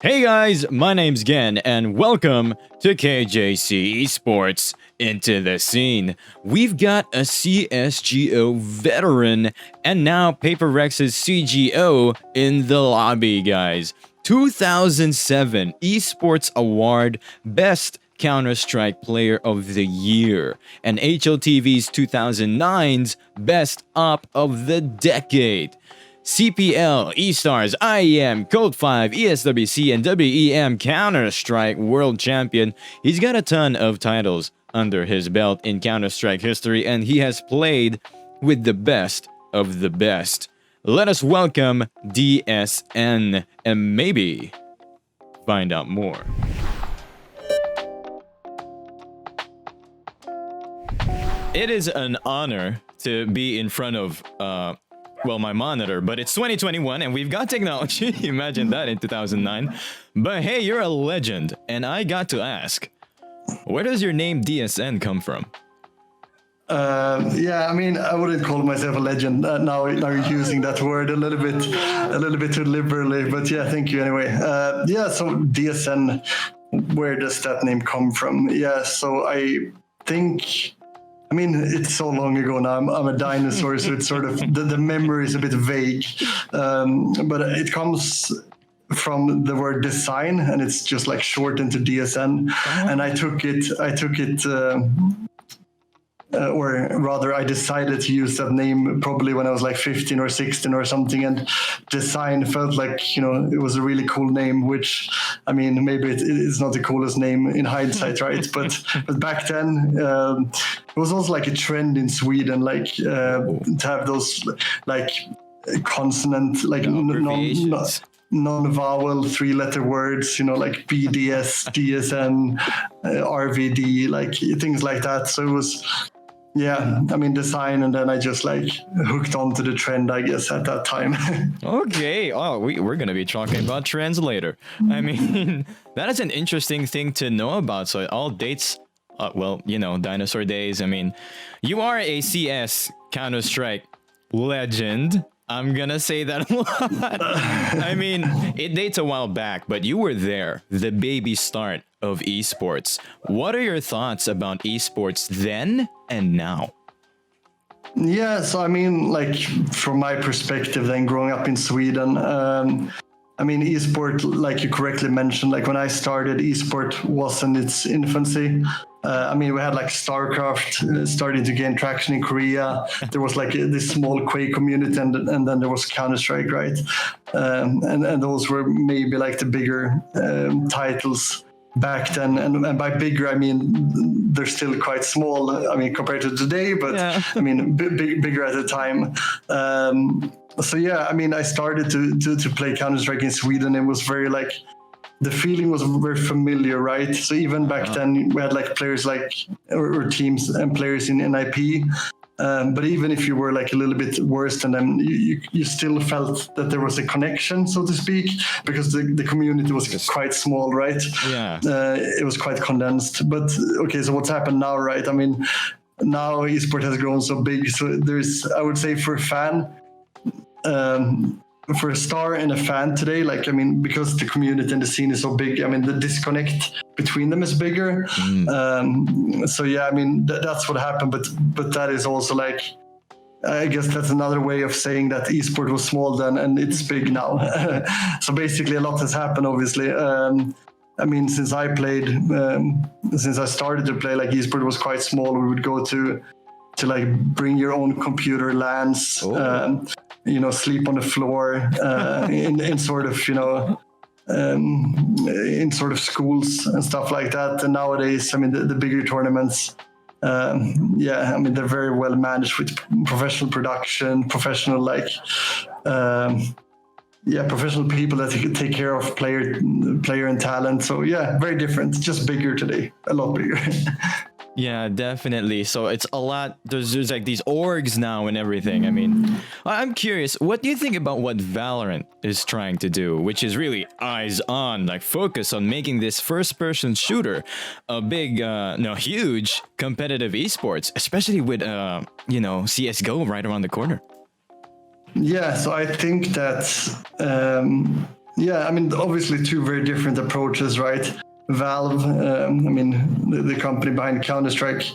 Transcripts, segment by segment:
Hey guys, my name's Gen, and welcome to KJC Esports Into the Scene. We've got a CSGO veteran, and now Paper Rex's CGO in the lobby, guys. 2007 Esports Award Best CounterStrike Player of the Year, and HLTV's 2009's Best Op of the Decade. CPL, eStars, IEM, Code 5, ESWC, and WEM Counter-Strike World Champion. He's got a ton of titles under his belt in Counter-Strike history, and he has played with the best of the best. Let us welcome DSN and maybe find out more. It is an honor to be in front of my monitor, but it's 2021 and we've got technology. Imagine that in 2009. But hey, you're a legend, and I got to ask, where does your name DSN come from? Yeah, I mean, I wouldn't call myself a legend. Now you're using that word a little bit too liberally, but yeah, thank you anyway. Yeah, so DSN, where does that name come from? Yeah, so I think, I mean, it's so long ago now. I'm a dinosaur, so it's sort of the memory is a bit vague. But it comes from the word design, and it's just like shortened to DSN. And I took it, or rather, I decided to use that name probably when I was like 15 or 16 or something. And design felt like, it was a really cool name, which, I mean, maybe it's not the coolest name in hindsight, right? But back then, it was also like a trend in Sweden, like to have those like consonant, like non-vowel three-letter words, like BDS, DSN, RVD, like things like that. So it was, yeah, I mean, design, and then I just like hooked onto the trend, I guess, at that time. Okay. Oh, we're going to be talking about trends later. I mean, that is an interesting thing to know about. So it all dates, dinosaur days. I mean, you are a CS Counter-Strike legend. I'm gonna say that a lot. I mean, it dates a while back, but you were there, the baby start of esports. What are your thoughts about esports then and now? Yeah, so I mean, like from my perspective, then growing up in Sweden, I mean, esport, like you correctly mentioned, like when I started, esport was in its infancy. I mean, we had like StarCraft starting to gain traction in Korea. There was like this small Quake community, and then there was CounterStrike, right? And those were maybe like the bigger titles back then. And by bigger, I mean, they're still quite small, I mean, compared to today, but yeah. I mean, bigger at the time. So yeah, I mean, I started to play Counter-Strike in Sweden. It was very like, the feeling was very familiar, right? So even back then, we had like players like, or teams and players in NIP. But even if you were like a little bit worse than them, you still felt that there was a connection, so to speak, because the community was quite small, right? Yeah. It was quite condensed. But okay, so what's happened now, right? I mean, now esport has grown so big. So there's, I would say, for a fan, for a star and a fan today, like, I mean, because the community and the scene is so big, I mean, the disconnect between them is bigger. So yeah, I mean, that's what happened, but that is also like, I guess that's another way of saying that esport was small then and it's big now. So basically a lot has happened, obviously. I mean, since I started to play, like, esport was quite small. We would go to like bring your own computer LANs, sleep on the floor in sort of, in sort of schools and stuff like that. And nowadays, I mean, the bigger tournaments, I mean, they're very well managed with professional production, professional professional people that take care of player and talent. So yeah, very different, just bigger today, a lot bigger. Yeah, definitely. So it's a lot. There's like these orgs now and everything. I mean, I'm curious, what do you think about what Valorant is trying to do, which is really eyes on, like focus on making this first person shooter a big, huge competitive esports, especially with, CSGO right around the corner? Yeah, so I think that Yeah, I mean, obviously two very different approaches, right? Valve, I mean, the company behind CounterStrike,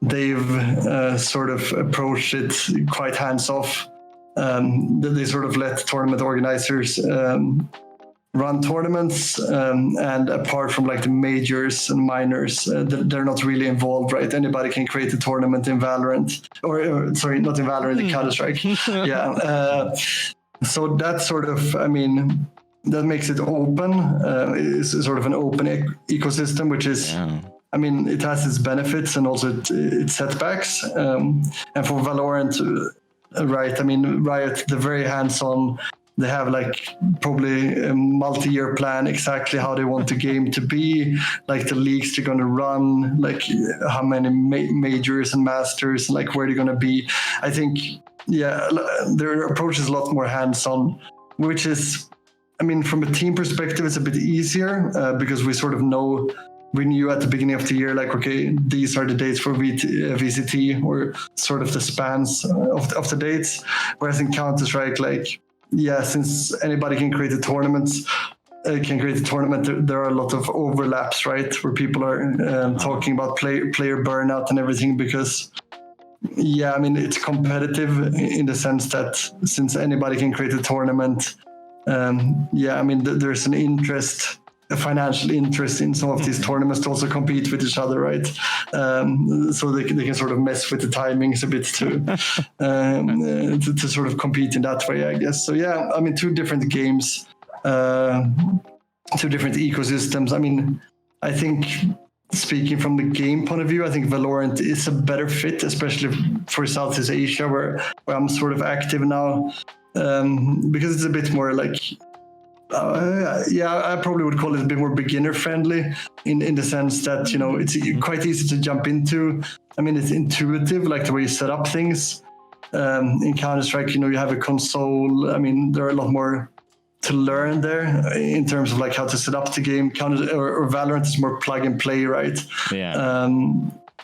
they've sort of approached it quite hands-off. They sort of let tournament organizers run tournaments, and apart from like the majors and minors, they're not really involved, right? Anybody can create a tournament in Valorant, or sorry, not in Valorant, in CounterStrike. Yeah. So that sort of, I mean, that makes it open. It's sort of an open ecosystem, which is, I mean, it has its benefits and also its setbacks. And for Valorant, right, I mean, Riot, they're very hands-on. They have like probably a multi-year plan, exactly how they want the game to be, like the leagues they're going to run, like how many majors and masters, like where they're going to be. I think, yeah, their approach is a lot more hands-on, which is, I mean, from a team perspective, it's a bit easier because we sort of know, we knew at the beginning of the year, like, okay, these are the dates for VCT, or sort of the spans of the dates. Whereas in Counter-Strike, like, yeah, since anybody can create a tournament, there are a lot of overlaps, right? Where people are talking about player burnout and everything, because, yeah, I mean, it's competitive in the sense that since anybody can create a tournament, yeah, I mean, there's an interest, a financial interest in some of these tournaments to also compete with each other, right? So they can sort of mess with the timings a bit to sort of compete in that way, I guess. So yeah, I mean, two different games, two different ecosystems. I mean, I think speaking from the game point of view, I think Valorant is a better fit, especially for Southeast Asia, where I'm sort of active now, because it's a bit more like, yeah, I probably would call it a bit more beginner friendly in the sense that, you know, it's quite easy to jump into. I mean, it's intuitive, like the way you set up things. In Counter-Strike, you know, you have a console. I mean, there are a lot more to learn there in terms of like how to set up the game. Or Valorant is more plug and play, right? Yeah.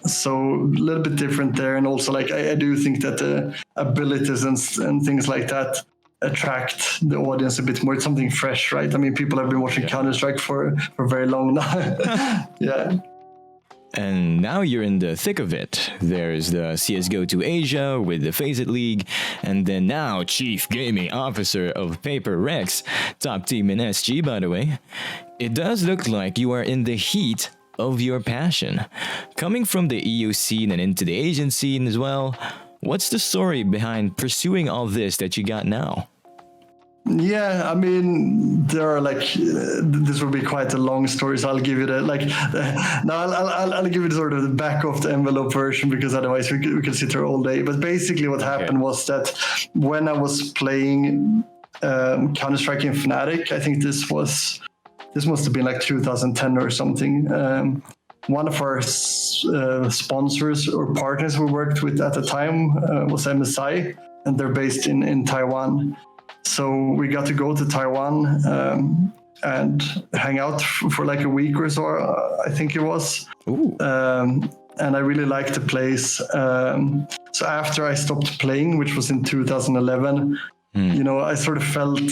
So a little bit different there. And also, like, I do think that the abilities and things like that attract the audience a bit more. It's something fresh, right? I mean, people have been watching Counter-Strike for very long now. Yeah. And now you're in the thick of it. There's the CSGO to Asia with the Face It League, and then now Chief Gaming Officer of Paper Rex, top team in SG, by the way. It does look like you are in the heat of your passion. Coming from the EU scene and into the Asian scene as well, what's the story behind pursuing all this that you got now? Yeah, I mean, there are like, this will be quite a long story, so I'll give you the, like, no, I'll give you sort of the back of the envelope version, because otherwise we could sit here all day. But basically what happened was that when I was playing CounterStrike in FNATIC, I think this must have been like 2010 or something. One of our sponsors or partners we worked with at the time was MSI, and they're based in Taiwan. So we got to go to Taiwan and hang out for like a week or so, I think it was. And I really liked the place. So after I stopped playing, which was in 2011, you know, I sort of felt,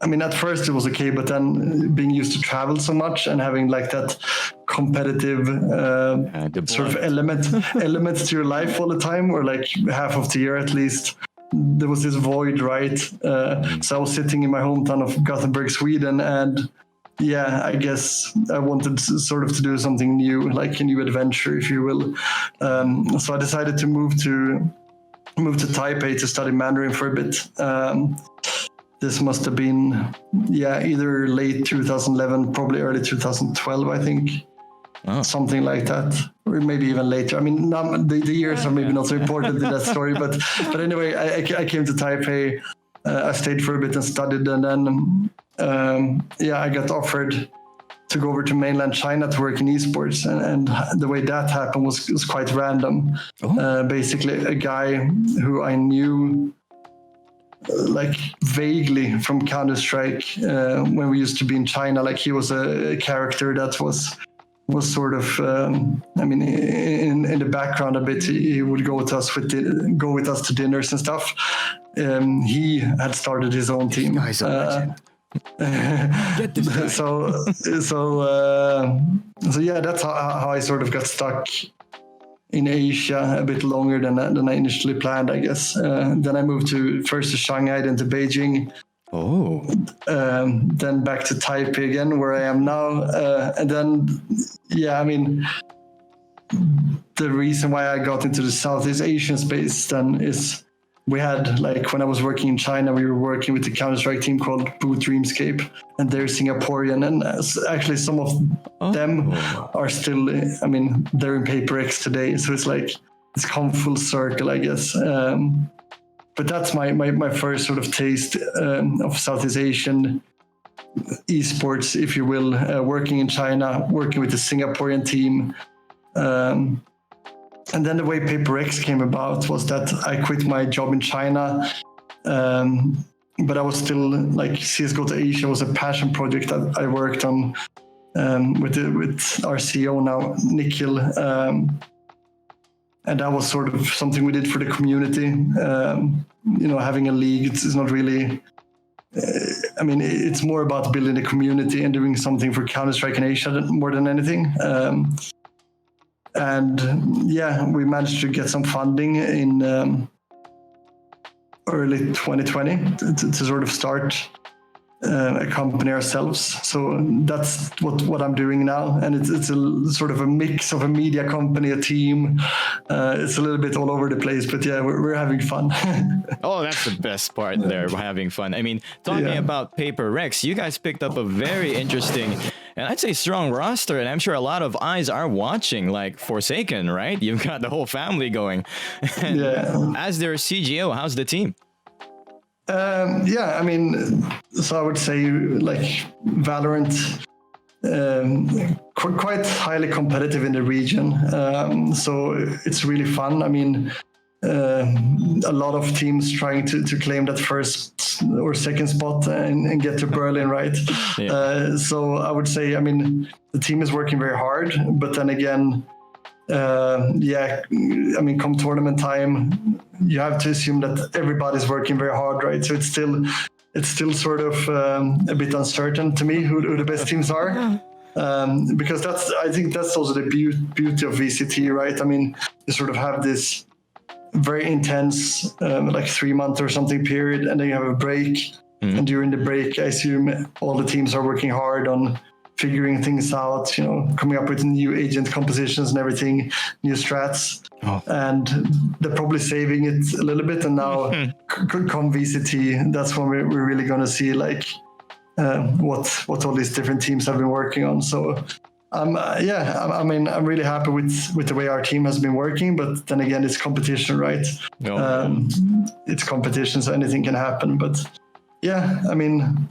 I mean, at first it was okay, but then being used to travel so much and having like that competitive sort of element to your life all the time, or like half of the year at least, there was this void, right? So I was sitting in my hometown of Gothenburg, Sweden, and yeah, I guess I wanted sort of to do something new, like a new adventure, if you will. So I decided to move to Taipei to study Mandarin for a bit. This must have been, yeah, either late 2011, probably early 2012, I think. Oh. Something like that, or maybe even later. I mean, the years are maybe not so important in that story, but anyway, I came to Taipei. I stayed for a bit and studied, and then I got offered to go over to mainland China to work in esports, and the way that happened was quite random. Basically, a guy who I knew like vaguely from Counter-Strike when we used to be in China, like he was a character that was sort of, I mean, in the background a bit. He would go with us to dinners and stuff. He had started his own team. Get this guy. So yeah, that's how I sort of got stuck in Asia a bit longer than I initially planned, I guess. Then I moved first to Shanghai, then to Beijing. Oh. Then back to Taipei again, where I am now. And then, yeah, I mean, the reason why I got into the Southeast Asian space then is we had, like, when I was working in China, we were working with the CounterStrike team called Boot Dreamscape, and they're Singaporean, and actually some of them are still, I mean, they're in PaperX today, so it's like, it's come full circle, I guess. But that's my first sort of taste of Southeast Asian esports, if you will, working in China, working with the Singaporean team. And then the way PaperX came about was that I quit my job in China, but I was still, like, CSGO to Asia was a passion project that I worked on with our CEO now, Nikhil. And that was sort of something we did for the community. You know, having a league, it's not really, I mean, it's more about building the community and doing something for CounterStrike in Asia more than anything. And yeah, we managed to get some funding in early 2020 to sort of start a company ourselves. So that's what I'm doing now, and it's a sort of a mix of a media company, a team. It's a little bit all over the place, but yeah, we're having fun. Oh, that's the best part there, having fun. I mean, talking about PaperX, you guys picked up a very interesting and I'd say strong roster, and I'm sure a lot of eyes are watching, like Forsaken, right? You've got the whole family going. And as their CGO, how's the team? Yeah, I mean, so I would say, like, Valorant, quite highly competitive in the region. So it's really fun. I mean, a lot of teams trying to claim that first or second spot and get to Berlin, right? Yeah. So I would say, I mean, the team is working very hard, but then again, yeah, I mean, come tournament time, you have to assume that everybody's working very hard, right? So it's still sort of a bit uncertain to me who the best teams are. Because I think that's also the beauty of VCT, right? I mean, you sort of have this very intense, like 3-month or something period, and then you have a break. And during the break, I assume all the teams are working hard on figuring things out, you know, coming up with new agent compositions and everything, new strats. And they're probably saving it a little bit. And now come VCT, that's when we're really going to see, like, what all these different teams have been working on. So yeah, I mean, I'm really happy with the way our team has been working, but then again, it's competition, right? It's competition, so anything can happen. But yeah, I mean,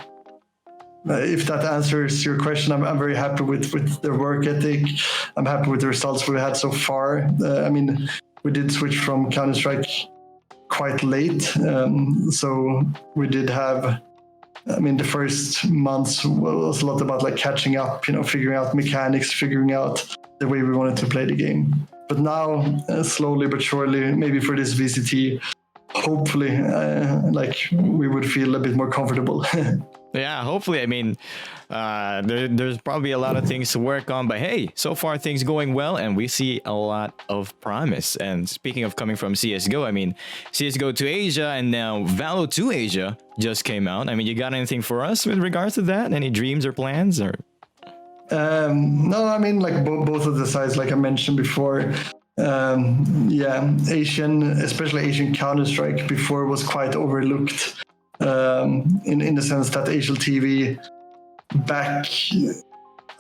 if that answers your question, I'm very happy with their work ethic. I'm happy with the results we've had so far. I mean, we did switch from CounterStrike quite late, so we did have, I mean, the first months was a lot about, like, catching up, you know, figuring out mechanics, figuring out the way we wanted to play the game. But now, slowly but surely, maybe for this VCT, hopefully, like, we would feel a bit more comfortable. Yeah, hopefully. I mean, there's probably a lot of things to work on, but hey, so far things going well, and we see a lot of promise. And speaking of coming from CSGO, I mean, CSGO to Asia and now Valo to Asia just came out. I mean, you got anything for us with regards to that? Any dreams or plans? Or no, I mean, like, both of the sides, like I mentioned before. Yeah, especially Asian Counter-Strike before was quite overlooked. In the sense that HLTV back,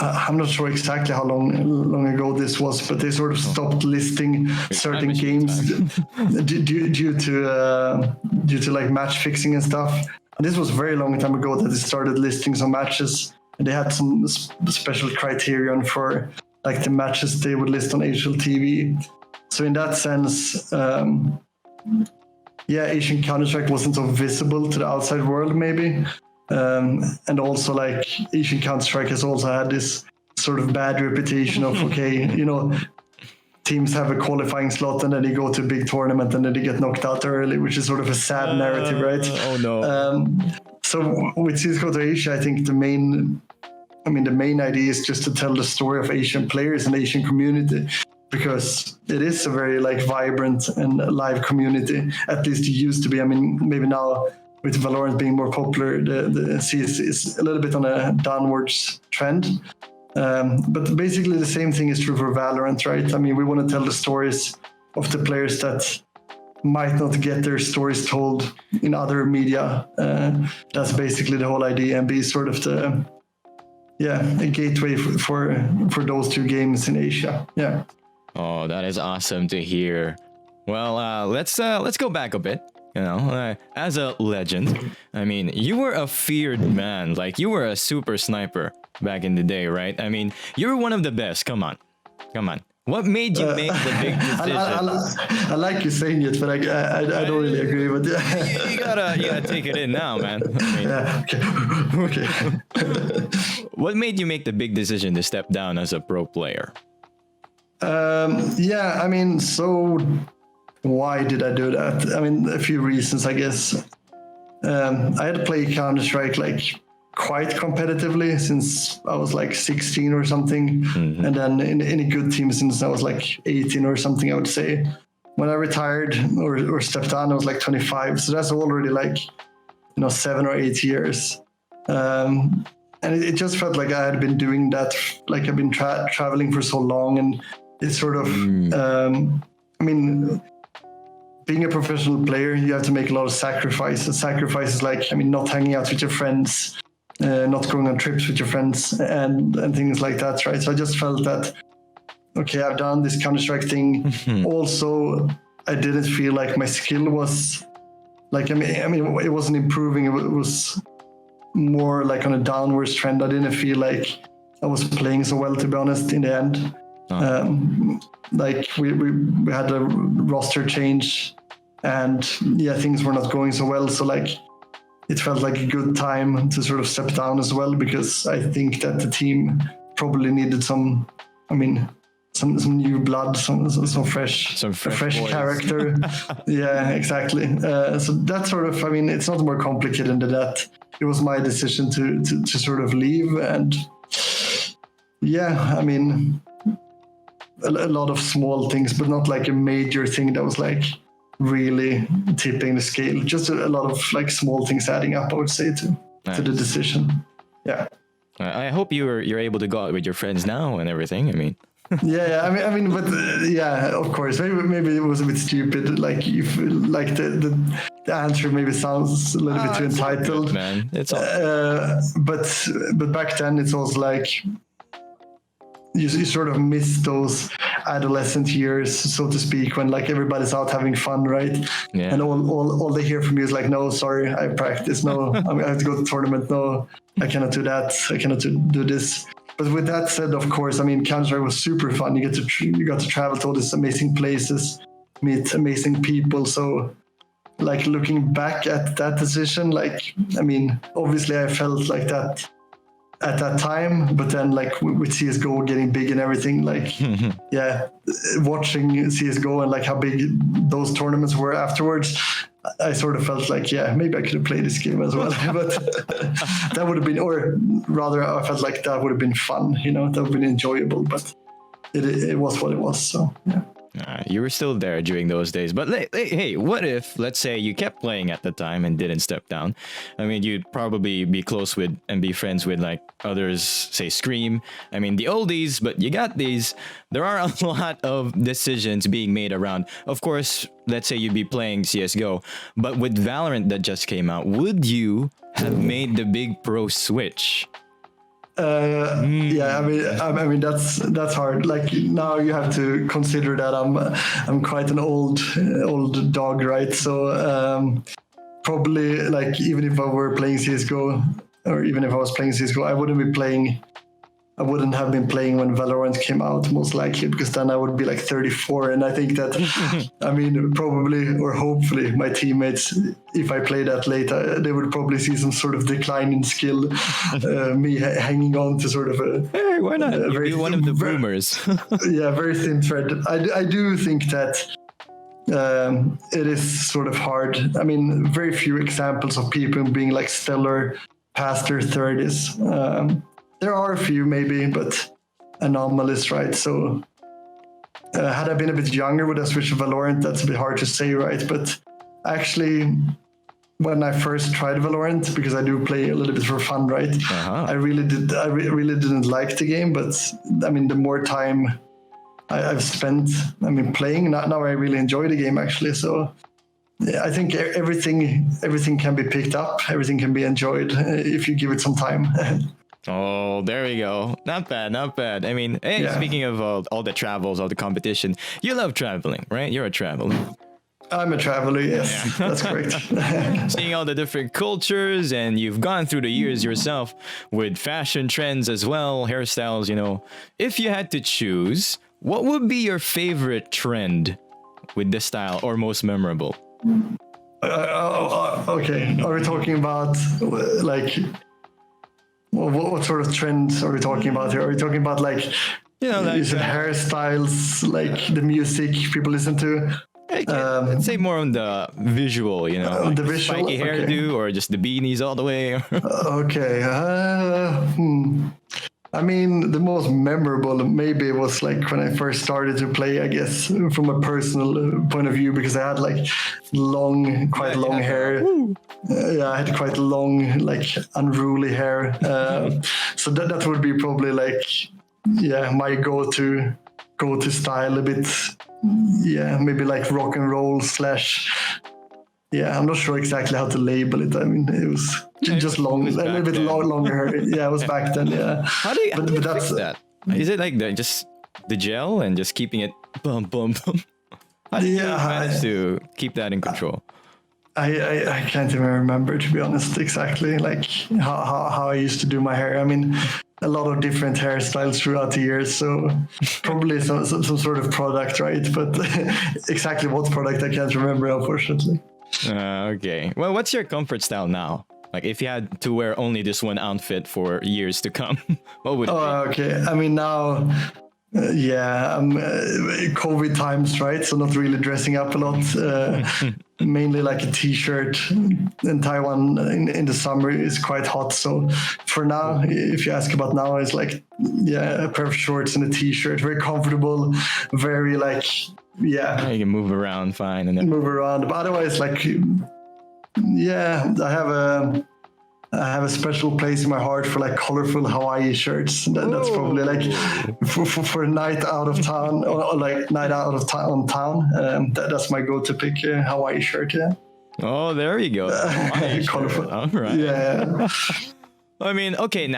I'm not sure exactly how long ago this was, but they sort of stopped listing certain games due to like match fixing and stuff. And this was a very long time ago that they started listing some matches, and they had some special criterion for, like, the matches they would list on HLTV. So in that sense, yeah, Asian Counter-Strike wasn't so visible to the outside world, maybe. And also, like, Asian Counter-Strike has also had this sort of bad reputation of, okay, you know, teams have a qualifying slot and then they go to a big tournament and then they get knocked out early, which is sort of a sad narrative, right? Oh no. So with CSGO to Asia, I think the main idea is just to tell the story of Asian players and Asian community, because it is a very like vibrant and live community. At least it used to be. I mean, maybe now with Valorant being more popular, the CS is a little bit on a downwards trend. But basically the same thing is true for Valorant, right? I mean, we want to tell the stories of the players that might not get their stories told in other media. That's basically the whole idea, and be sort of a gateway for those two games in Asia. Yeah. Oh, that is awesome to hear. Well, let's go back a bit. You know, as a legend, I mean, you were a feared man. Like, you were a super sniper back in the day, right? I mean, you were one of the best. Come on. What made you make the big decision? I like you saying it, but I don't really agree with you. You gotta take it in now, man. I mean, yeah. Okay. What made you make the big decision to step down as a pro player? Yeah, I mean, so why did I do that? I mean, a few reasons, I guess. I had played CounterStrike like quite competitively since I was like 16 or something, and then in a good team since I was like 18 or something, I would say. When I retired or stepped down, I was like 25, so that's already like 7 or 8 years. And it just felt like I had been doing that, like I've been traveling for so long, and it's sort of I mean, being a professional player, you have to make a lot of sacrifices like, I mean, not hanging out with your friends, not going on trips with your friends, and things like that, right? So I just felt that, okay, I've done this Counter-Strike thing. Also, I didn't feel like my skill was like, I mean, it wasn't improving. It was more like on a downwards trend. I didn't feel like I was playing so well, to be honest, in the end. Like we had a roster change, and things were not going so well. So like, it felt like a good time to sort of step down as well, because I think that the team probably needed some new blood, some fresh character. Yeah, exactly. So that sort of, I mean, it's not more complicated than that. It was my decision to sort of leave, and I mean, a lot of small things, but not like a major thing that was like really tipping the scale. Just a lot of like small things adding up, I would say, to the decision. Yeah. I hope you're able to go out with your friends now and everything. I mean. I mean, but of course, maybe it was a bit stupid. Like, if like the answer maybe sounds a little bit too entitled, good, man. It's all but back then it's also like you sort of miss those adolescent years, so to speak, when like everybody's out having fun, right? Yeah. And all they hear from you is like, no, sorry, I practice. No, I have to go to tournament. No, I cannot do that. I cannot do this. But with that said, of course, I mean, Counter-Strike was super fun. You got to travel to all these amazing places, meet amazing people. So, like, looking back at that decision, like, I mean, obviously I felt like that at that time, but then like with CSGO getting big and everything, like, watching CSGO and like how big those tournaments were afterwards, I sort of felt like, maybe I could have played this game as well. But that would have been, or rather, I felt like that would have been fun, that would have been enjoyable, but it was what it was. So, yeah. You were still there during those days, but hey, what if, let's say, you kept playing at the time and didn't step down? I mean, you'd probably be close with and be friends with like others, say Scream. I mean, the oldies, but you got these. There are a lot of decisions being made around. Of course, let's say you'd be playing CSGO, but with Valorant that just came out, would you have made the big pro switch? I mean that's hard. Like, now you have to consider that I'm quite an old dog, right? So probably, like, even if I were playing CSGO, or even if I was playing CSGO, I wouldn't have been playing when Valorant came out, most likely, because then I would be like 34. And I think that, I mean, probably or hopefully my teammates, if I play that late, they would probably see some sort of decline in skill, me hanging on to sort of hey, why not? You'd be one of the boomers. Very thin thread. I do think that it is sort of hard. I mean, very few examples of people being like stellar past their 30s. There are a few maybe, but anomalies, right? So had I been a bit younger, would I switch to Valorant? That's a bit hard to say, right? But actually, when I first tried Valorant, because I do play a little bit for fun, right? I really didn't like the game, but I mean, the more time I've spent, playing, now I really enjoy the game actually. So yeah, I think everything can be picked up, everything can be enjoyed if you give it some time. Oh, there we go. Not bad, not bad. I mean, hey, speaking of all the travels, all the competition, you love traveling, right? You're a traveler. I'm a traveler, yes. That's correct. Seeing all the different cultures, and you've gone through the years yourself with fashion trends as well, hairstyles, you know. If you had to choose, what would be your favorite trend with this style or most memorable? Okay, are we talking about like... What sort of trends are we talking about here? Are we talking about like, is it hairstyles, like the music people listen to? Let's say more on the visual, you know, like the visual, spiky hairdo or just the beanies all the way. Okay. I mean, the most memorable maybe was like when I first started to play, I guess, from a personal point of view, because I had like quite long hair. I had quite long, like unruly hair. So that would be probably like, my go-to style a bit. Yeah, maybe like rock and roll / I'm not sure exactly how to label it. I mean, it was just long, a little bit longer hair. Yeah, it was back then. Yeah. How do you fix that? Is it like just the gel and just keeping it bum bum bum? How do you manage to keep that in control? I can't even remember, to be honest, exactly like how I used to do my hair. I mean, a lot of different hairstyles throughout the years, so probably some sort of product, right? But exactly what product I can't remember, unfortunately. Okay. Well, what's your comfort style now? Like, if you had to wear only this one outfit for years to come, what would it be? Okay. I mean, now, COVID times, right? So not really dressing up a lot. Mainly like a t-shirt. In Taiwan, in the summer, is quite hot. So for now, if you ask about now, it's like, a pair of shorts and a t-shirt. Very comfortable. Very like... Yeah, you can move around fine and then move around. But otherwise, like, I have a special place in my heart for like colorful Hawaii shirts. That's probably like for a night out of town or like night out of town. That's my go-to pick, Hawaii shirt. Yeah. Oh, there you go. Colorful. All right. Yeah. I mean, okay.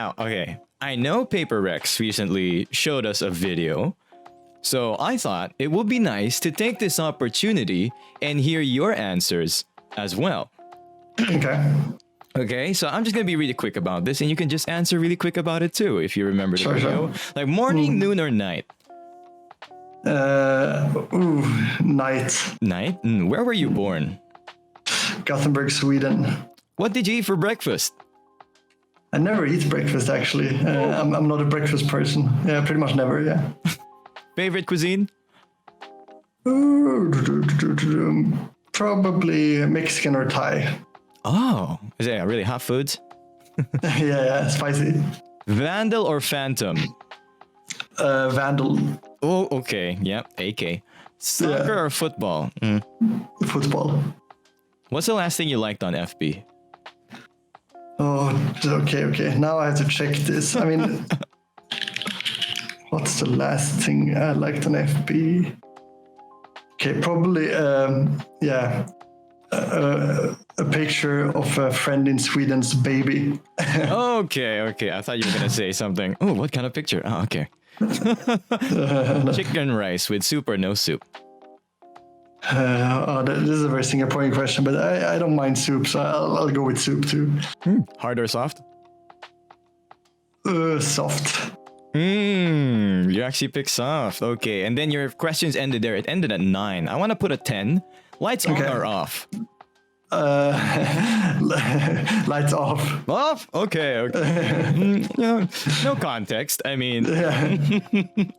I know Paper Rex recently showed us a video. So I thought it would be nice to take this opportunity and hear your answers as well. Okay, so I'm just going to be really quick about this, and you can just answer really quick about it too, if you remember the video. Sure. Like morning, noon, or night? Night. Night? Where were you born? Gothenburg, Sweden. What did you eat for breakfast? I never eat breakfast, actually. I'm not a breakfast person. Yeah, pretty much never, yeah. Favorite cuisine? Probably Mexican or Thai. Oh, is it really hot foods? Yeah, spicy. Vandal or Phantom? Vandal. Oh, okay. Yeah, AK. Soccer or football? Football. What's the last thing you liked on FB? Oh, okay. Now I have to check this. I mean... What's the last thing I liked on FB? Okay, probably, a picture of a friend in Sweden's baby. Okay. I thought you were going to say something. Oh, what kind of picture? Oh, okay. Chicken rice with soup or no soup? This is a very Singaporean question, but I don't mind soup, so I'll go with soup too. Hard or soft? Soft. You actually picked soft. Okay, and then your questions ended there. It ended at 9. I want to put a 10. Lights on or off? Lights off. Off? Okay, okay. No context. I mean,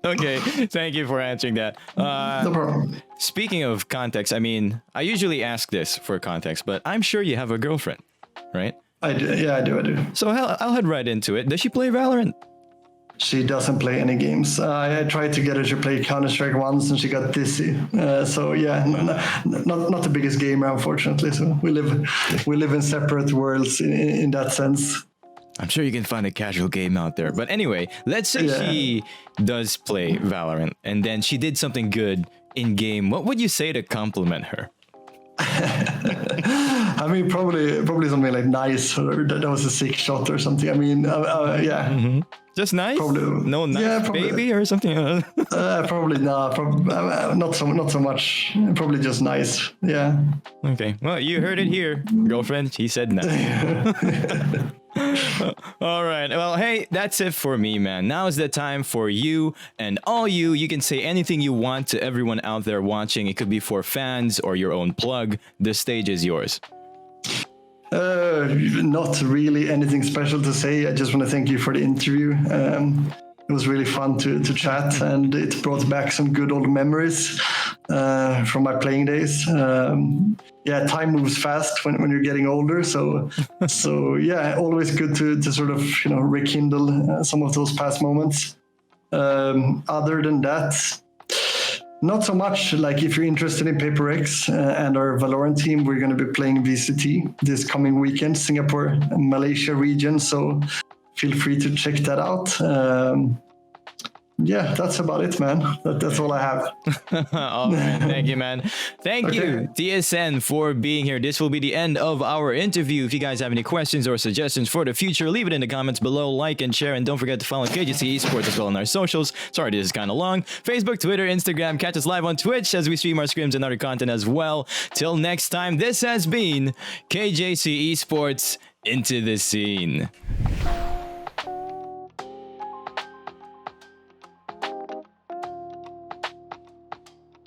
okay. Thank you for answering that. No problem. Speaking of context, I mean, I usually ask this for context, but I'm sure you have a girlfriend, right? I do. Yeah, I do. So I'll head right into it. Does she play Valorant? She doesn't play any games. I tried to get her to play CounterStrike once, and she got dizzy. So yeah, not the biggest gamer, unfortunately. So we live in separate worlds in that sense. I'm sure you can find a casual game out there. But anyway, let's say she does play Valorant, and then she did something good in game. What would you say to compliment her? I mean, probably something like nice, or that was a sick shot or something. I mean, yeah. Mm-hmm. Just nice? Probably, no nice yeah, probably, baby or something? Probably not. Not so much. Probably just nice. Yeah. Okay. Well, you heard it here, girlfriend. She said no. All right. Well, hey, that's it for me, man. Now is the time for you and all you. You can say anything you want to everyone out there watching. It could be for fans or your own plug. The stage is yours. Not really anything special to say. I just want to thank you for the interview. It was really fun to chat, and it brought back some good old memories from my playing days. Yeah, time moves fast when you're getting older. So yeah, always good to sort of rekindle some of those past moments. Other than that, not so much. Like, if you're interested in PaperX and our Valorant team, we're going to be playing VCT this coming weekend, Singapore, Malaysia region. So feel free to check that out. Yeah, that's about it, man. That's all I have. All right. Thank you, man. Thank you, DSN, for being here. This will be the end of our interview. If you guys have any questions or suggestions for the future, leave it in the comments below. Like and share. And don't forget to follow KJC Esports as well on our socials. Sorry, this is kind of long. Facebook, Twitter, Instagram. Catch us live on Twitch as we stream our scrims and other content as well. Till next time, this has been KJC Esports Into the Scene.